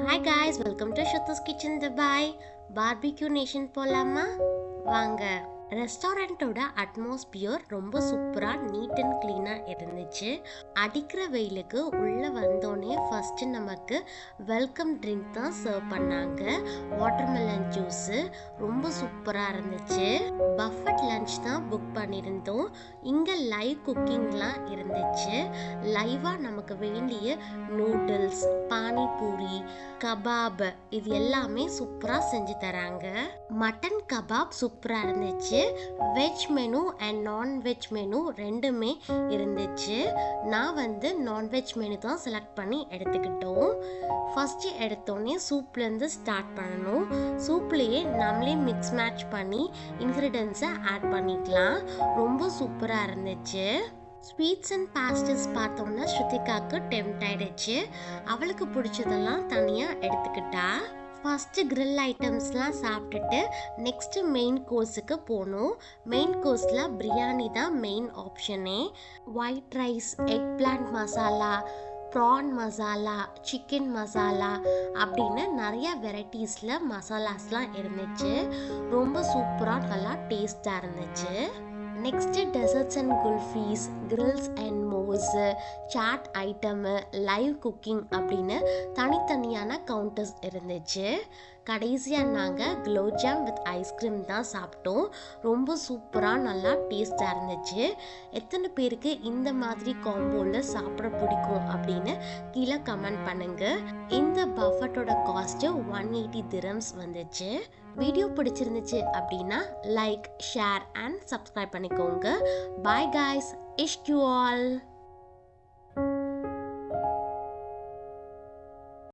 Hi guys, welcome to Shatu's Kitchen Dubai. Barbecue Nation போலாமா வாங்க. ரெஸ்டாரண்ட்டோட atmosphere ரொம்ப சூப்பராக நீட் அண்ட் க்ளீனாக இருந்துச்சு. அடிக்கிற வெயிலுக்கு உள்ளே வந்தோடனே ஃபஸ்ட்டு நமக்கு வெல்கம் ட்ரிங்க் தான் சர்வ் பண்ணாங்க. வாட்டர்மெலன் ஜூஸு ரொம்ப சூப்பராக இருந்துச்சு. பஃபட் லஞ்ச் தான் புக் பண்ணியிருந்தோம். இங்கே லைவ் குக்கிங்லாம் இருந்துச்சு. லைவாக நமக்கு வேண்டிய நூடுல்ஸ், பானிபூரி, கபாப் இது எல்லாமே சூப்பராக செஞ்சு தராங்க. மட்டன் கபாப் சூப்பராக இருந்துச்சு. Veg menu and non veg menu ரெண்டுமே இருந்துச்சு. நான் நான்வெஜ் மெனு தான் செலக்ட் பண்ணி எடுத்துக்கிட்டோம். ஃபஸ்ட்டு எடுத்தோடனே சூப்லேருந்து ஸ்டார்ட் பண்ணணும். சூப்லேயே நம்மளே மிக்ஸ் மேட்ச் பண்ணி இன்க்ரீடியன்ஸை ஆட் பண்ணிக்கலாம். ரொம்ப சூப்பராக இருந்துச்சு. ஸ்வீட்ஸ் அண்ட் பாஸ்டர்ஸ் பார்த்தோன்னா ஸ்ருதிகாவுக்கு டெம்ட் ஆயிடுச்சு. அவளுக்கு பிடிச்சதெல்லாம் தனியாக எடுத்துக்கிட்டா. ஃபஸ்ட்டு கிரில் ஐட்டம்ஸ்லாம் சாப்பிட்டுட்டு நெக்ஸ்ட்டு மெயின் கோர்ஸுக்கு போகணும். மெயின் கோர்ஸில் பிரியாணி தான் மெயின் ஆப்ஷனே. White rice, egg plant masala, prawn masala, chicken masala அப்படின்னு நிறைய வெரைட்டிஸில் மசாலாஸ்லாம் இருந்துச்சு. ரொம்ப சூப்பராக நல்லா டேஸ்டாக இருந்துச்சு. Next desserts and kulfis, grills and மோஸு, சாட் ஐட்டமு, லைவ் குக்கிங் அப்படின்னு தனித்தனியான கவுண்டர்ஸ் இருந்துச்சு. கடைசியாக நாங்கள் குலோப்ஜாம் வித் ஐஸ்கிரீம் தான் சாப்பிட்டோம். ரொம்ப சூப்பராக நல்லா டேஸ்டாக இருந்துச்சு. எத்தனை பேருக்கு இந்த மாதிரி காம்போவில் சாப்பிட பிடிக்கும் அப்படின்னு கீழே கமெண்ட் பண்ணுங்கள். இந்த பஃபட்டோட காஸ்ட்டு 180 dirhams வந்துச்சு. வீடியோ பிடிச்சிருந்துச்சு அப்படின்னா லைக், ஷேர் அண்ட் சப்ஸ்கிரைப் பண்ணிக்கோங்க. Bye guys, Ishq you all.